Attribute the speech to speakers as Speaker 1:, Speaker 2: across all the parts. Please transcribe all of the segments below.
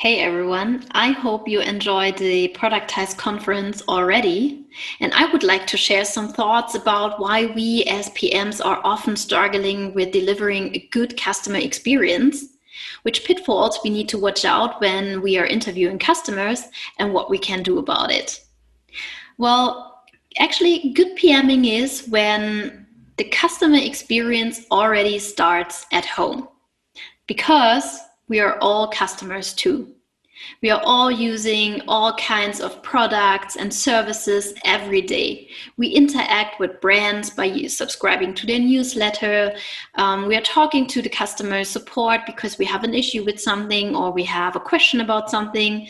Speaker 1: Hey everyone, I hope you enjoyed the Productized conference already. And I would like to share some thoughts about why we as PMs are often struggling with delivering a good customer experience, which pitfalls we need to watch out when we are interviewing customers, and what we can do about it. Well, actually, good PMing is when the customer experience already starts at home, because we are all customers too. We are all using all kinds of products and services every day. We interact with brands by subscribing to their newsletter. We are talking to the customer support because we have an issue with something or we have a question about something.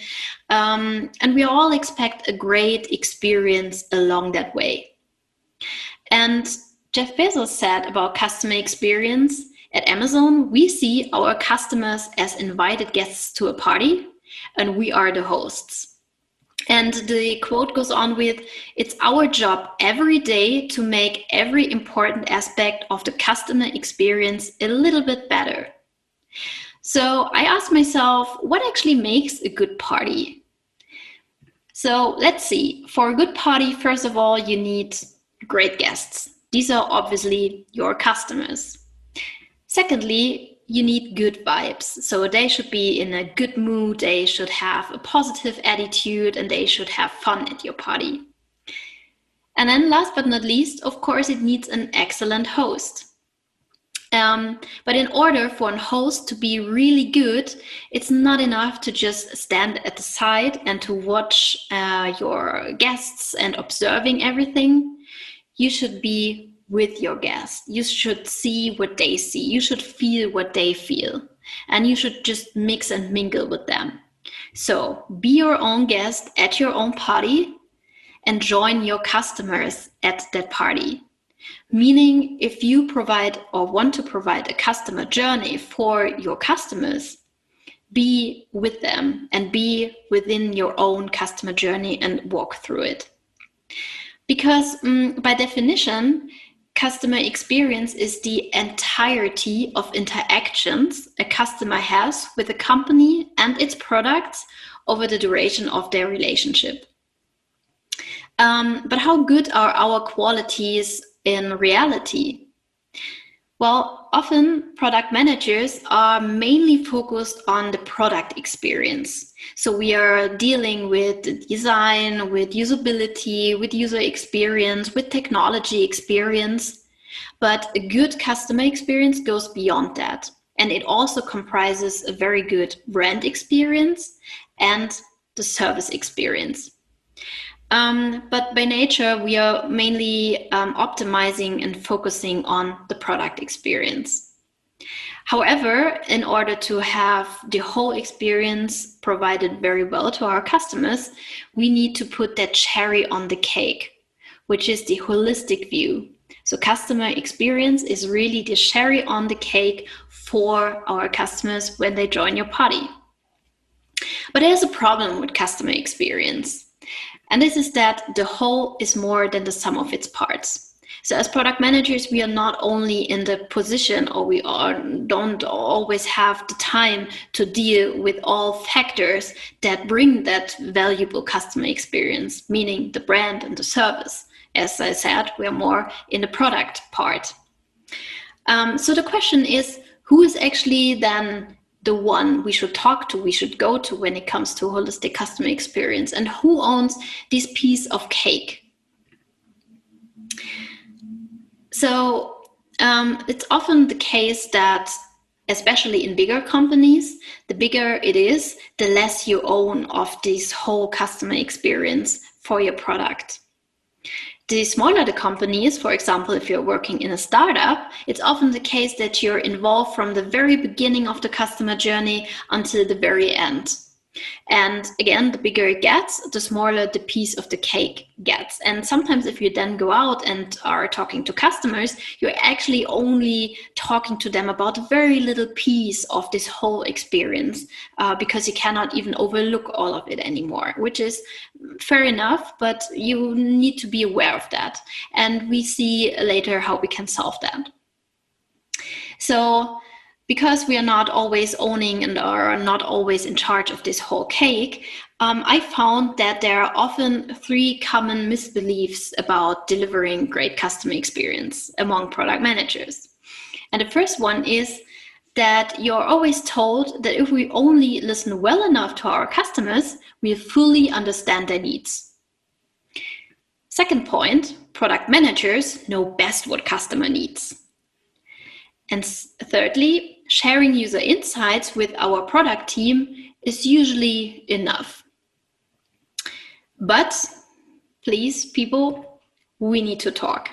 Speaker 1: And we all expect a great experience along that way. And Jeff Bezos said about customer experience, at Amazon, we see our customers as invited guests to a party, and we are the hosts. And the quote goes on with, "It's our job every day to make every important aspect of the customer experience a little bit better." So I asked myself, what actually makes a good party? So let's see. For a good party, first of all, you need great guests. These are obviously your customers. Secondly, you need good vibes. So they should be in a good mood, they should have a positive attitude, and they should have fun at your party. And then last but not least, of course, it needs an excellent host. But in order for a host to be really good, it's not enough to just stand at the side and to watch your guests and observing everything. You should be with your guests. You should see what they see. You should feel what they feel. And you should just mix and mingle with them. So be your own guest at your own party and join your customers at that party. Meaning, if you provide or want to provide a customer journey for your customers, be with them and be within your own customer journey and walk through it. Because by definition, customer experience is the entirety of interactions a customer has with a company and its products over the duration of their relationship. But how good are our qualities in reality? Well, often product managers are mainly focused on the product experience. So we are dealing with design, with usability, with user experience, with technology experience. But a good customer experience goes beyond that. And it also comprises a very good brand experience and the service experience. But by nature, we are mainly optimizing and focusing on the product experience. However, in order to have the whole experience provided very well to our customers, we need to put that cherry on the cake, which is the holistic view. So customer experience is really the cherry on the cake for our customers when they join your party. But there's a problem with customer experience. And this is that the whole is more than the sum of its parts. So as product managers, we are not only in the position, or don't always have the time to deal with all factors that bring that valuable customer experience, meaning the brand and the service. As I said, we are more in the product part. So the question is, who is actually then the one we should talk to, we should go to when it comes to holistic customer experience, and who owns this piece of cake? So it's often the case that, especially in bigger companies, the bigger it is, the less you own of this whole customer experience for your product. The smaller the company is, for example, if you're working in a startup, it's often the case that you're involved from the very beginning of the customer journey until the very end. And again, the bigger it gets, the smaller the piece of the cake gets. And sometimes if you then go out and are talking to customers, you're actually only talking to them about a very little piece of this whole experience because you cannot even overlook all of it anymore, which is fair enough, but you need to be aware of that. And we see later how we can solve that. So because we are not always owning and are not always in charge of this whole cake, I found that there are often 3 common misbeliefs about delivering great customer experience among product managers. And the first one is that you're always told that if we only listen well enough to our customers, we fully understand their needs. Second point, product managers know best what customer needs. And thirdly, sharing user insights with our product team is usually enough. But please, people, we need to talk.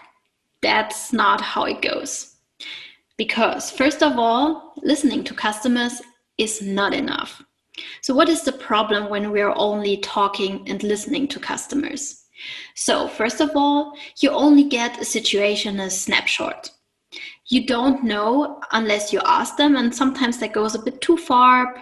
Speaker 1: That's not how it goes. Because first of all, listening to customers is not enough. So what is the problem when we're only talking and listening to customers? So first of all, you only get a situation, a snapshot. You don't know unless you ask them, and sometimes that goes a bit too far,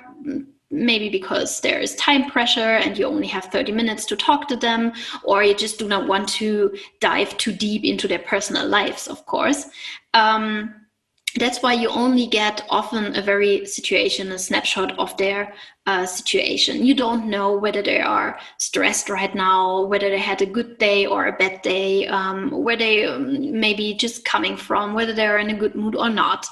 Speaker 1: maybe because there is time pressure and you only have 30 minutes to talk to them, or you just do not want to dive too deep into their personal lives, of course. That's why you only get often a very situation, a snapshot of their situation. You don't know whether they are stressed right now, whether they had a good day or a bad day, where they maybe just coming from, whether they're in a good mood or not.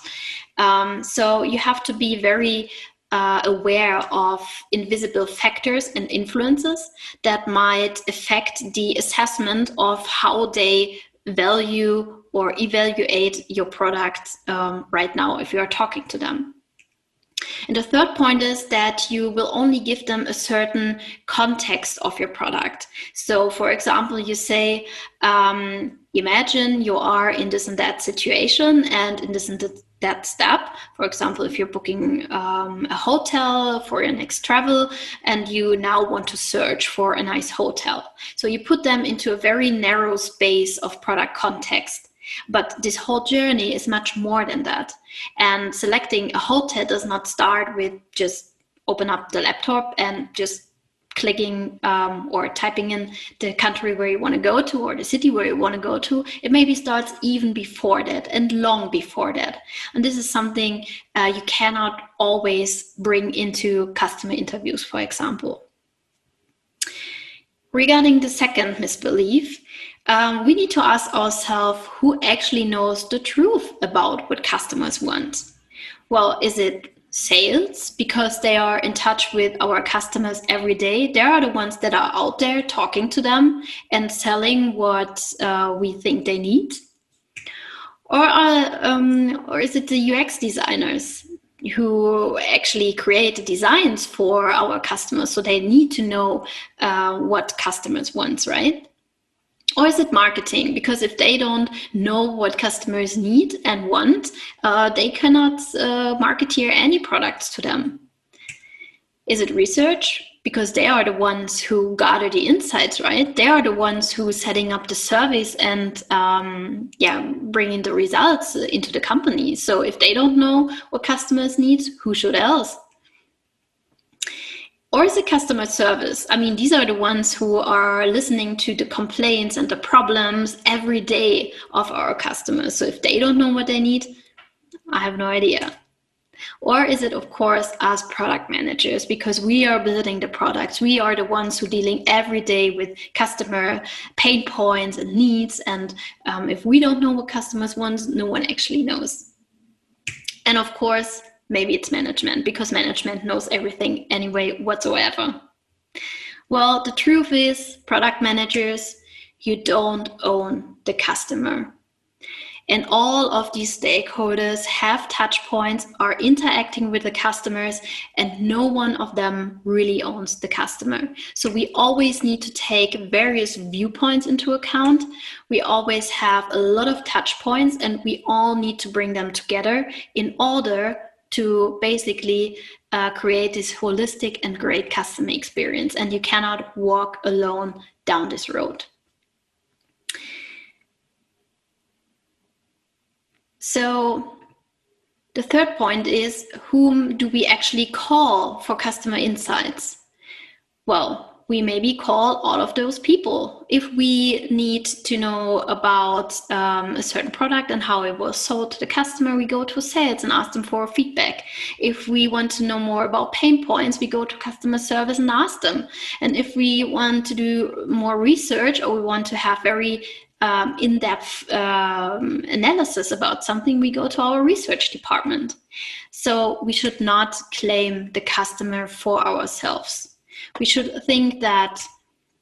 Speaker 1: So you have to be very aware of invisible factors and influences that might affect the assessment of how they value or evaluate your product right now if you are talking to them. And the third point is that you will only give them a certain context of your product. So for example, you say, imagine you are in this and that situation and in this and that step. For example, if you're booking a hotel for your next travel and you now want to search for a nice hotel. So you put them into a very narrow space of product context. But this whole journey is much more than that. And selecting a hotel does not start with just open up the laptop and just clicking or typing in the country where you want to go to or the city where you want to go to. It maybe starts even before that and long before that. And this is something you cannot always bring into customer interviews, for example. Regarding the second misbelief, we need to ask ourselves who actually knows the truth about what customers want. Well, is it sales because they are in touch with our customers every day? They are the ones that are out there talking to them and selling what we think they need. Or is it the UX designers who actually create the designs for our customers, so they need to know what customers want, right? Or is it marketing? Because if they don't know what customers need and want, they cannot marketeer any products to them. Is it research? Because they are the ones who gather the insights, right? They are the ones who are setting up the surveys and bringing the results into the company. So if they don't know what customers need, who should else? Or is it customer service? I mean, these are the ones who are listening to the complaints and the problems every day of our customers. So if they don't know what they need, I have no idea. Or is it, of course, us product managers, because we are building the products. We are the ones who are dealing every day with customer pain points and needs. And if we don't know what customers want, no one actually knows. And of course, maybe it's management, because management knows everything anyway whatsoever. Well, the truth is, product managers, you don't own the customer. And all of these stakeholders have touch points, are interacting with the customers, and no one of them really owns the customer. So we always need to take various viewpoints into account. We always have a lot of touch points, and we all need to bring them together in order to basically create this holistic and great customer experience. And you cannot walk alone down this road. So the third point is, whom do we actually call for customer insights? Well, we maybe call all of those people. If we need to know about a certain product and how it was sold to the customer, we go to sales and ask them for feedback. If we want to know more about pain points, we go to customer service and ask them. And if we want to do more research, or we want to have very in-depth analysis about something, we go to our research department. So we should not claim the customer for ourselves. We should think that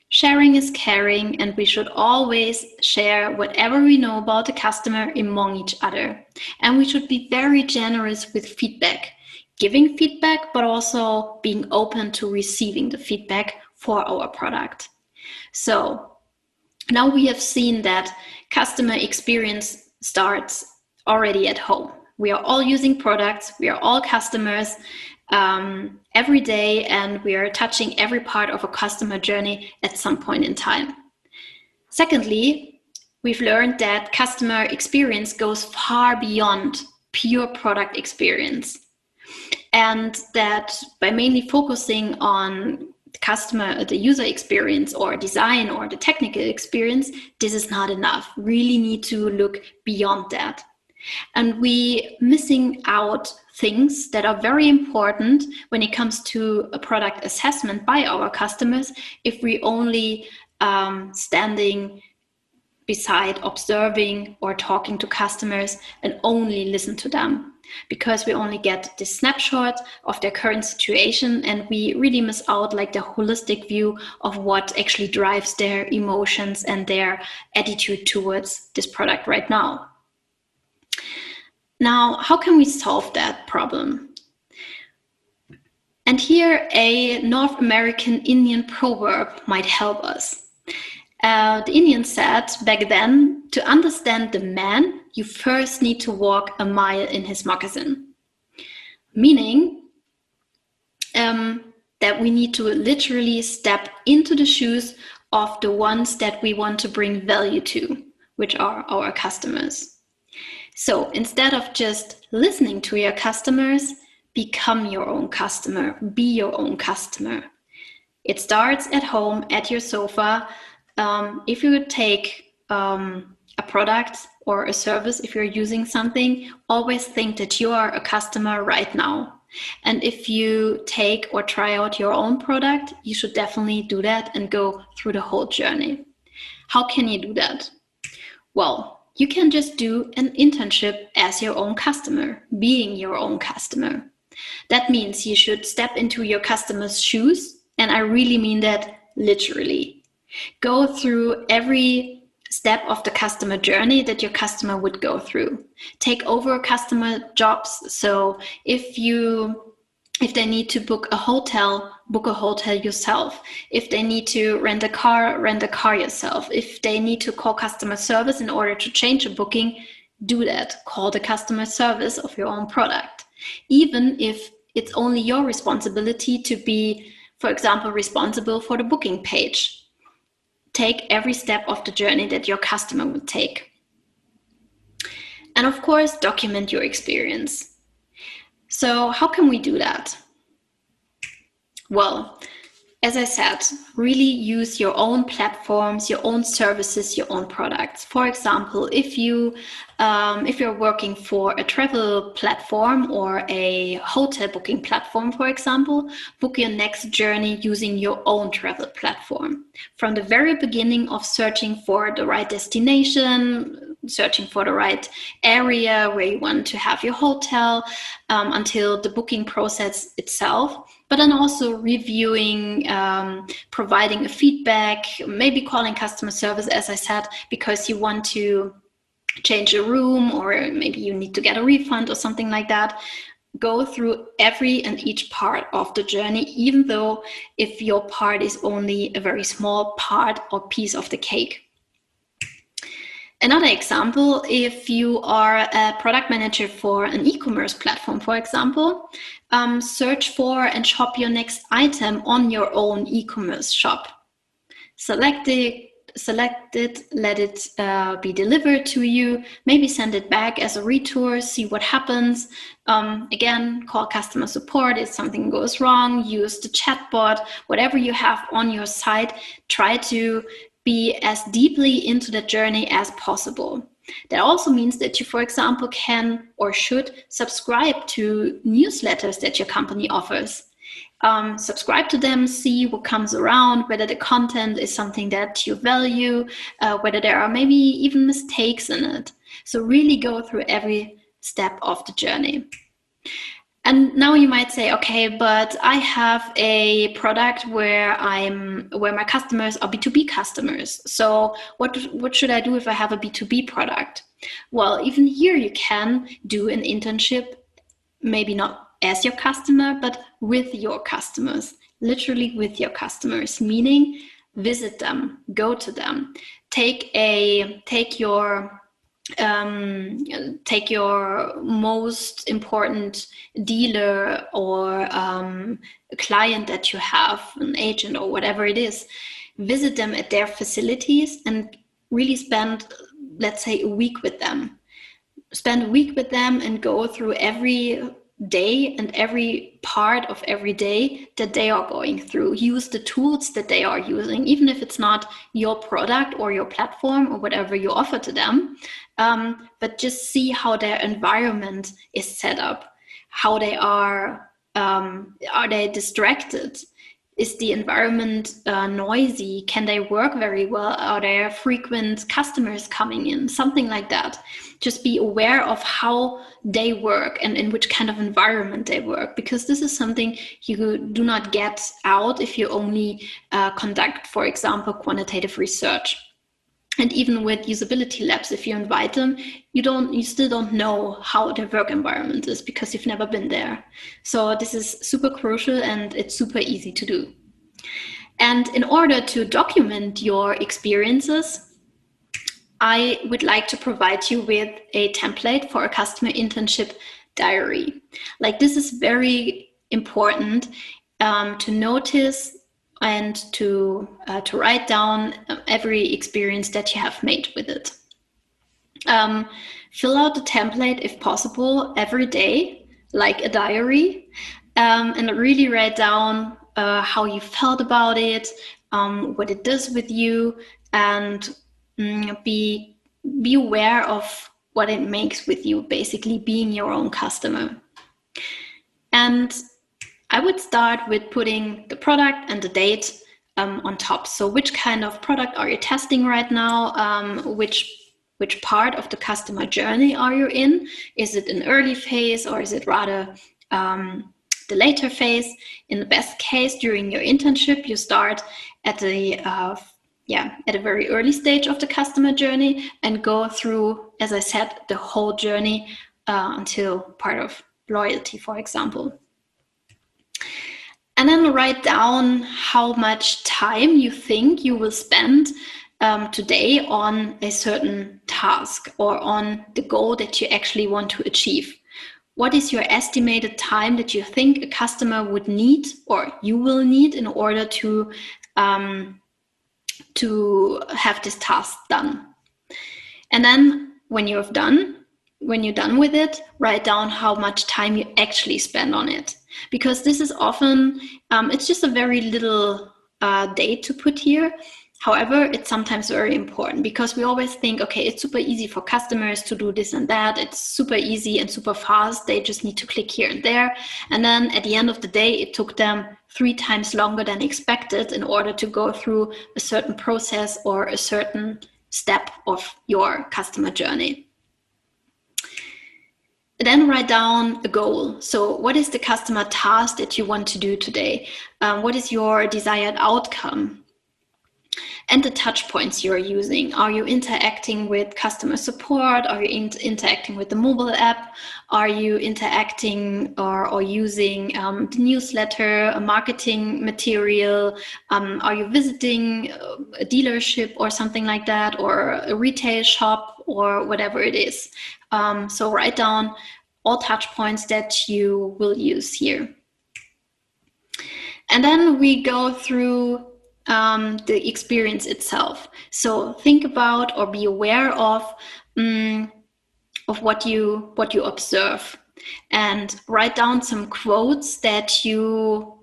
Speaker 1: sharing is caring, and we should always share whatever we know about the customer among each other. And we should be very generous with feedback, giving feedback, but also being open to receiving the feedback for our product. So now we have seen that customer experience starts already at home. We are all using products, we are all customers every day, and we are touching every part of a customer journey at some point in time. Secondly, we've learned that customer experience goes far beyond pure product experience, and that by mainly focusing on the user experience or design or the technical experience, this is not enough. Really need to look beyond that. And we missing out things that are very important when it comes to a product assessment by our customers if we only standing beside, observing or talking to customers and only listen to them, because we only get this snapshot of their current situation, and we really miss out like the holistic view of what actually drives their emotions and their attitude towards this product right now. Now, how can we solve that problem? And here a North American Indian proverb might help us. The Indian said back then, to understand the man, you first need to walk a mile in his moccasin. Meaning that we need to literally step into the shoes of the ones that we want to bring value to, which are our customers. So instead of just listening to your customers, become your own customer, be your own customer. It starts at home, at your sofa. If you would take a product or a service, if you're using something, always think that you are a customer right now. And if you take or try out your own product, you should definitely do that and go through the whole journey. How can you do that? Well, you can just do an internship as your own customer, being your own customer. That means you should step into your customer's shoes, and I really mean that literally. Go through every step of the customer journey that your customer would go through. Take over customer jobs. So if they need to book a hotel yourself. If they need to rent a car yourself. If they need to call customer service in order to change a booking, do that. Call the customer service of your own product. Even if it's only your responsibility to be, for example, responsible for the booking page. Take every step of the journey that your customer would take. And of course, document your experience. So how can we do that? Well, as I said, really use your own platforms, your own services, your own products. For example, if you're working for a travel platform or a hotel booking platform, for example, book your next journey using your own travel platform. From the very beginning of searching for the right destination, searching for the right area where you want to have your hotel, until the booking process itself. But then also reviewing, providing a feedback, maybe calling customer service, as I said, because you want to change a room, or maybe you need to get a refund or something like that. Go through every and each part of the journey, even though if your part is only a very small part or piece of the cake. Another example, if you are a product manager for an e-commerce platform, for example, search for and shop your next item on your own e-commerce shop. Select the select it, let it be delivered to you, maybe send it back as a retour, see what happens. Again, call customer support if something goes wrong, use the chatbot, whatever you have on your site, try to be as deeply into the journey as possible. That also means that you, for example, can or should subscribe to newsletters that your company offers. Subscribe to them, see what comes around, whether the content is something that you value, whether there are maybe even mistakes in it. So really go through every step of the journey. And now you might say, okay, but I have a product where my customers are B2B customers. So what should I do if I have a B2B product? Well, even here you can do an internship, maybe not as your customer, but with your customers, literally with your customers, meaning visit them, go to them, take your most important dealer or client that you have, an agent or whatever it is, visit them at their facilities and really spend, let's say, a week with them. Spend a week with them and go through every day and every part of every day that they are going through. Use the tools that they are using, even if it's not your product or your platform or whatever you offer to them, but just see how their environment is set up, how they are they distracted? Is the environment noisy? Can they work very well? Are there frequent customers coming in? Something like that. Just be aware of how they work and in which kind of environment they work, because this is something you do not get out if you only conduct, for example, quantitative research. And even with usability labs, if you invite them, you still don't know how their work environment is because you've never been there. So this is super crucial and it's super easy to do. And in order to document your experiences, I would like to provide you with a template for a customer internship diary. Like, this is very important to notice and to write down every experience that you have made with it. Fill out the template if possible every day, like a diary, and really write down how you felt about it, what it does with you, and be aware of what it makes with you, basically being your own customer. And I would start with putting the product and the date on top. So which kind of product are you testing right now? Which part of the customer journey are you in? Is it an early phase or is it rather the later phase? In the best case, during your internship, you start at a very early stage of the customer journey and go through, as I said, the whole journey until part of loyalty, for example. And then write down how much time you think you will spend today on a certain task or on the goal that you actually want to achieve. What is your estimated time that you think a customer would need or you will need in order to have this task done? And then when you're done with it, write down how much time you actually spend on it. Because this is often, it's just a very little date to put here. However, it's sometimes very important because we always think, okay, it's super easy for customers to do this and that. It's super easy and super fast. They just need to click here and there. And then at the end of the day, it took them 3 times longer than expected in order to go through a certain process or a certain step of your customer journey. Then write down a goal. So what is the customer task that you want to do today? What is your desired outcome? And the touch points you're using. Are you interacting with customer support? Are you interacting with the mobile app? Are you interacting or using the newsletter, a marketing material? Are you visiting a dealership or something like that, or a retail shop or whatever it is? So write down all touch points that you will use here. And then we go through the experience itself. So think about or be aware of what you observe, and write down some quotes that you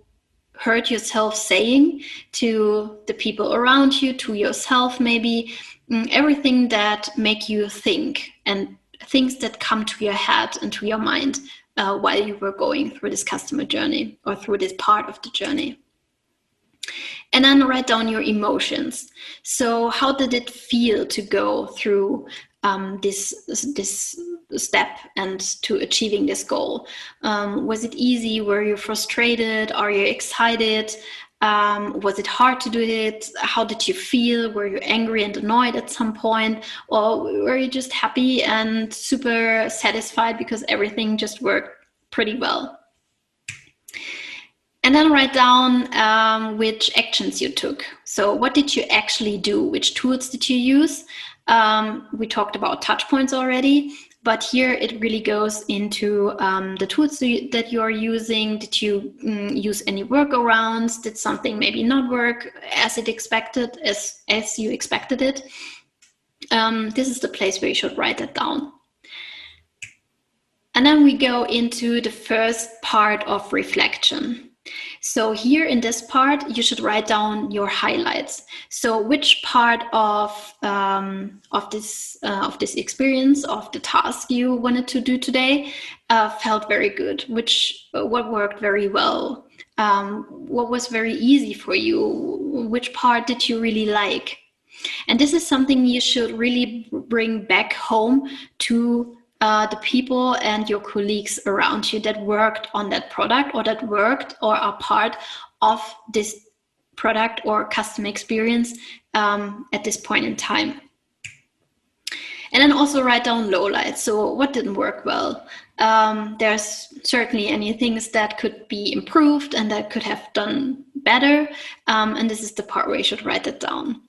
Speaker 1: heard yourself saying to the people around you, to yourself maybe, everything that make you think, and things that come to your head and to your mind while you were going through this customer journey or through this part of the journey. And then write down your emotions. So how did it feel to go through this step and to achieving this goal? Was it easy? Were you frustrated? Are you excited? Was it hard to do it? How did you feel? Were you angry and annoyed at some point? Or were you just happy and super satisfied because everything just worked pretty well? And then write down which actions you took. So what did you actually do? Which tools did you use? We talked about touchpoints already, but here it really goes into the tools that you are using. Did you use any workarounds? Did something maybe not work as you expected it? This is the place where you should write that down. And then we go into the first part of reflection. So here in this part, you should write down your highlights. So which part of this experience, of the task you wanted to do today, felt very good? What worked very well? What was very easy for you? Which part did you really like? And this is something you should really bring back home to the people and your colleagues around you that worked on that product, or that worked or are part of this product or customer experience at this point in time. And then also write down lowlights. So what didn't work well? There's certainly any things that could be improved and that could have done better. And this is the part where you should write it down.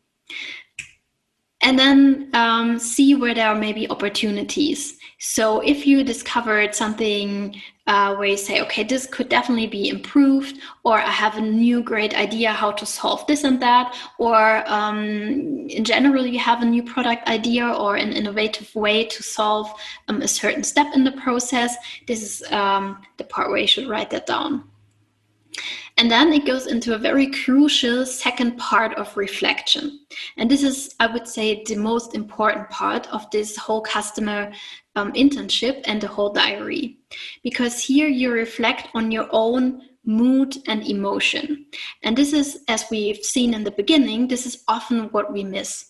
Speaker 1: And then see where there are maybe opportunities. So if you discovered something where you say, okay, this could definitely be improved, or I have a new great idea how to solve this and that, or in general, you have a new product idea or an innovative way to solve a certain step in the process, this is the part where you should write that down. And then it goes into a very crucial second part of reflection. And this is, I would say, the most important part of this whole customer internship and the whole diary. Because here you reflect on your own mood and emotion. And this is, as we've seen in the beginning, this is often what we miss.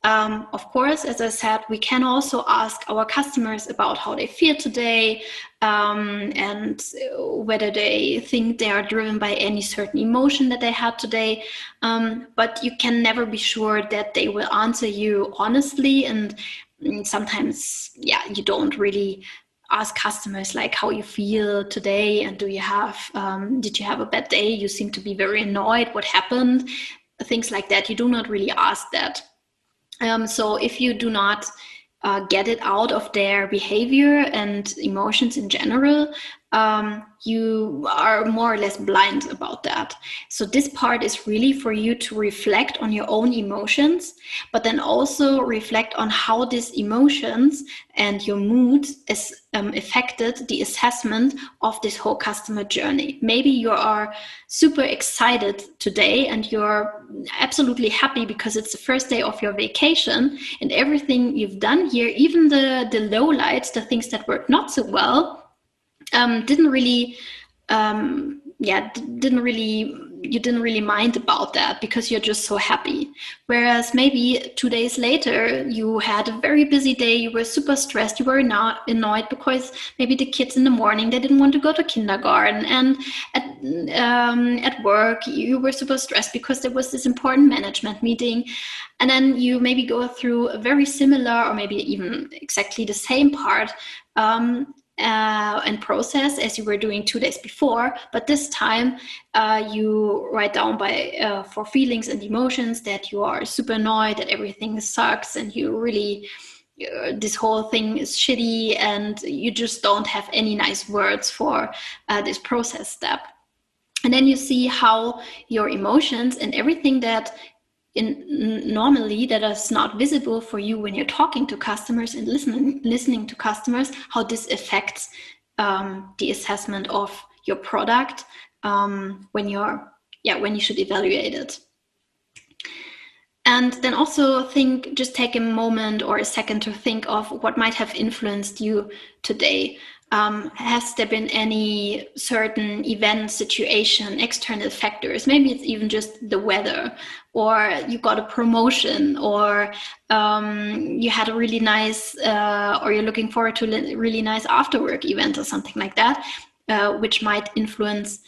Speaker 1: Of course, as I said, we can also ask our customers about how they feel today, and whether they think they are driven by any certain emotion that they had today. But you can never be sure that they will answer you honestly. And sometimes, you don't really ask customers like how you feel today, and did you have a bad day? You seem to be very annoyed. What happened? Things like that. You do not really ask that. So if you do not get it out of their behavior and emotions in general, you are more or less blind about that. So this part is really for you to reflect on your own emotions, but then also reflect on how these emotions and your mood is affected the assessment of this whole customer journey. Maybe you are super excited today and you're absolutely happy because it's the first day of your vacation, and everything you've done here, even the lowlights, the things that worked not so well, you didn't really mind about that because you're just so happy. Whereas maybe 2 days later, you had a very busy day, you were super stressed, you were not annoyed because maybe the kids in the morning, they didn't want to go to kindergarten, and at work, you were super stressed because there was this important management meeting. And then you maybe go through a very similar, or maybe even exactly the same part, and process as you were doing 2 days before, but this time you write down for feelings and emotions that you are super annoyed, that everything sucks, and you really this whole thing is shitty, and you just don't have any nice words for this process step. And then you see how your emotions and everything that normally that is not visible for you when you're talking to customers and listening to customers, how this affects the assessment of your product when you should evaluate it. And then also just take a moment or a second to think of what might have influenced you today. Has there been any certain event, situation, external factors? Maybe it's even just the weather, or you got a promotion, or you had a really nice, or you're looking forward to a really nice after-work event or something like that, which might influence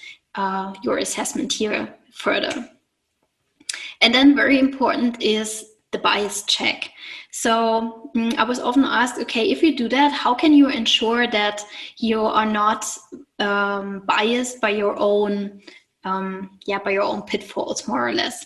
Speaker 1: your assessment here further. And then very important is the bias check. So I was often asked, okay, if you do that, how can you ensure that you are not biased by your own pitfalls, more or less?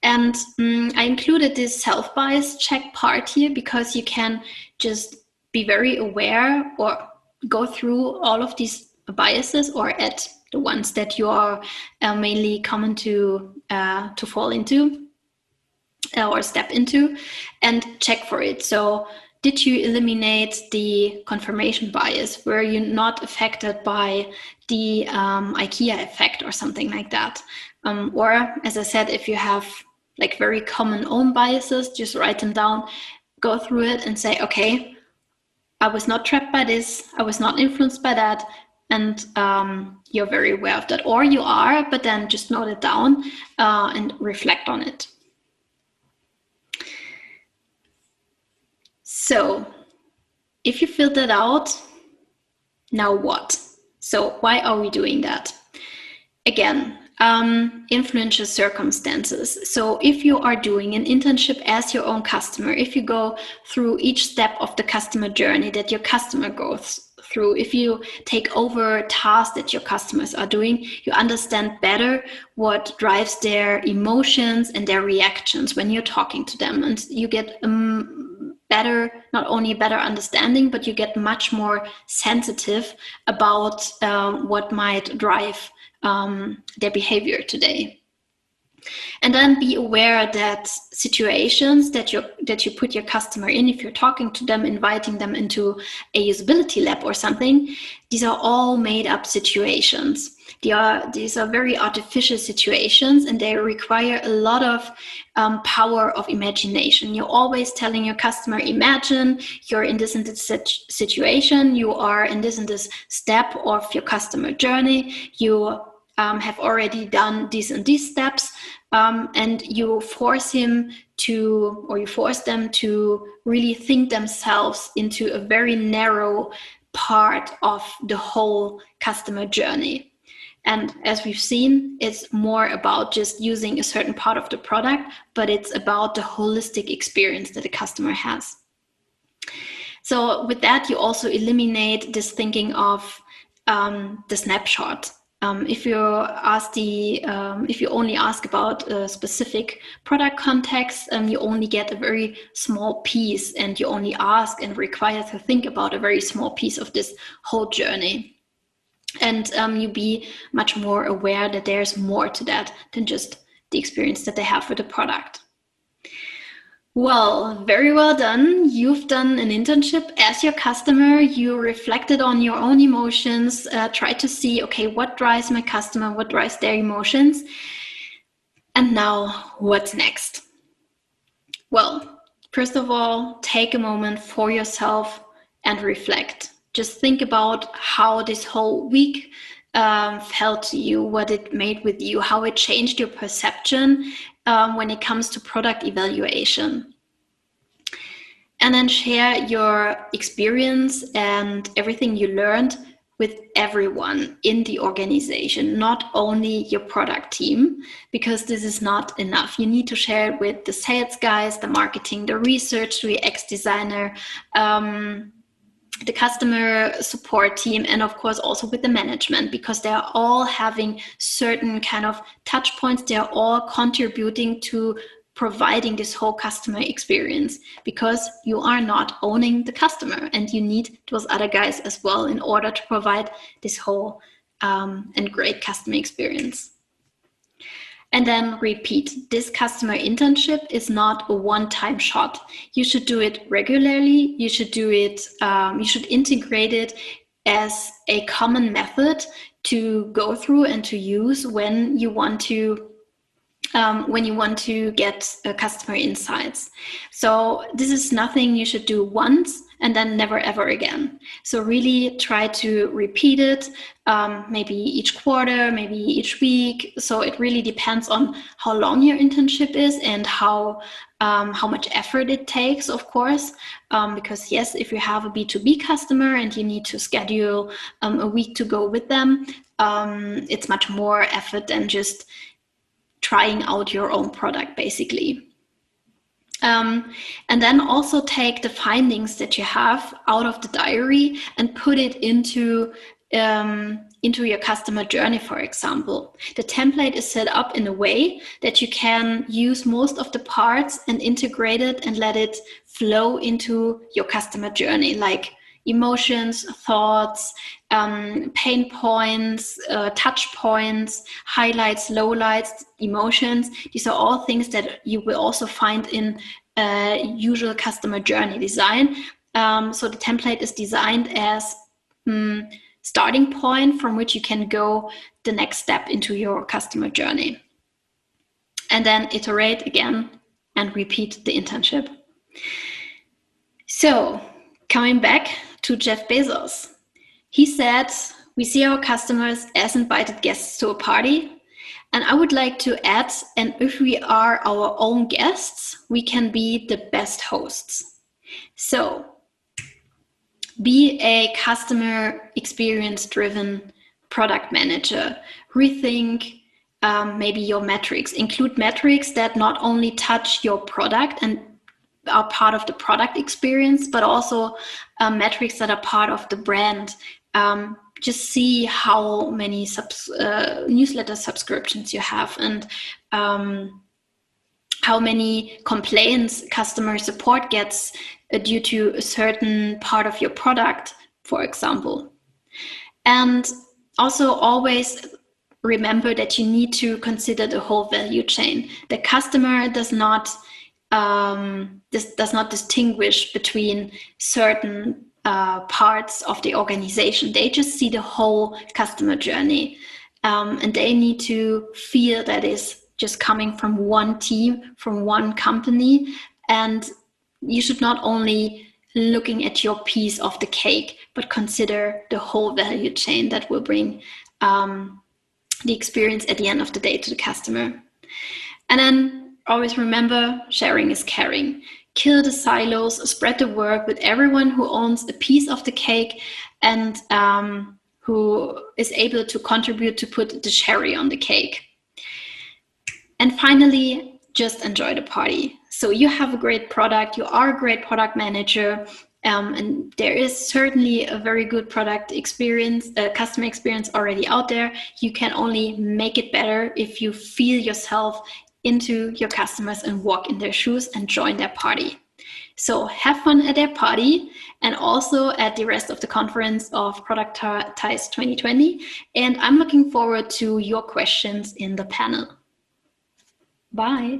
Speaker 1: And I included this self-bias check part here because you can just be very aware or go through all of these biases or at the ones that you are mainly common to fall into or step into, and check for it. So did you eliminate the confirmation bias? Were you not affected by the IKEA effect or something like that? Or as I said, if you have like very common own biases, just write them down, go through it and say, okay, I was not trapped by this, I was not influenced by that, and you're very aware of that. Or you are, but then just note it down and reflect on it. So if you filled that out, now what? So why are we doing that? Again, influential circumstances. So if you are doing an internship as your own customer, if you go through each step of the customer journey that your customer goes through, if you take over tasks that your customers are doing, you understand better what drives their emotions and their reactions when you're talking to them, and you get not only better understanding, but you get much more sensitive about what might drive their behavior today. And then be aware that situations that you put your customer in, if you're talking to them, inviting them into a usability lab or something, these are all made up situations. These are very artificial situations, and they require a lot of power of imagination. You're always telling your customer, imagine you're in this and this situation, you are in this step of your customer journey, you have already done these and these steps, and you force them to really think themselves into a very narrow part of the whole customer journey. And as we've seen, it's more about just using a certain part of the product, but it's about the holistic experience that the customer has. So with that, you also eliminate this thinking of the snapshot. If you only ask about a specific product context, you only get a very small piece, and you only ask and require to think about a very small piece of this whole journey. And you be much more aware that there's more to that than just the experience that they have with the product. Well, very well done. You've done an internship as your customer. You reflected on your own emotions, tried to see, okay, what drives my customer, what drives their emotions? And now, what's next? Well, first of all, take a moment for yourself and reflect. Just think about how this whole week felt to you, what it made with you, how it changed your perception when it comes to product evaluation. And then share your experience and everything you learned with everyone in the organization, not only your product team, because this is not enough. You need to share it with the sales guys, the marketing, the research, the UX designer, the customer support team, and of course also with the management, because they're all having certain kind of touch points. They're all contributing to providing this whole customer experience, because you are not owning the customer, and you need those other guys as well in order to provide this whole and great customer experience. And then repeat. This customer internship is not a one-time shot. You should do it regularly. You should do it, you should integrate it as a common method to go through and to use when you want to get customer insights. So this is nothing you should do once and then never ever again. So really try to repeat it, maybe each quarter, maybe each week. So it really depends on how long your internship is and how much effort it takes, of course. Because yes, if you have a B2B customer and you need to schedule a week to go with them, it's much more effort than just trying out your own product, basically. And then also take the findings that you have out of the diary and put it into your customer journey, for example. The template is set up in a way that you can use most of the parts and integrate it and let it flow into your customer journey, like emotions, thoughts, pain points, touch points, highlights, lowlights, emotions. These are all things that you will also find in usual customer journey design. So the template is designed as starting point from which you can go the next step into your customer journey. And then iterate again and repeat the internship. So coming back to Jeff Bezos. He said, we see our customers as invited guests to a party. And I would like to add, and if we are our own guests, we can be the best hosts. So be a customer experience driven product manager. Rethink maybe your metrics. Include metrics that not only touch your product and are part of the product experience, but also metrics that are part of the brand. Just see how many newsletter subscriptions you have and how many complaints customer support gets due to a certain part of your product, for example. And also always remember that you need to consider the whole value chain. The customer does not distinguish between certain parts of the organization. They just see the whole customer journey, and they need to feel that is just coming from one team, from one company. And you should not only looking at your piece of the cake, but consider the whole value chain that will bring the experience at the end of the day to the customer. And then always remember, sharing is caring. Kill the silos, spread the work with everyone who owns a piece of the cake and who is able to contribute to put the cherry on the cake. And finally, just enjoy the party. So you have a great product, you are a great product manager, and there is certainly a very good product experience, customer experience already out there. You can only make it better if you feel yourself into your customers and walk in their shoes and join their party. So have fun at their party and also at the rest of the conference of Productized 2020. And I'm looking forward to your questions in the panel. Bye.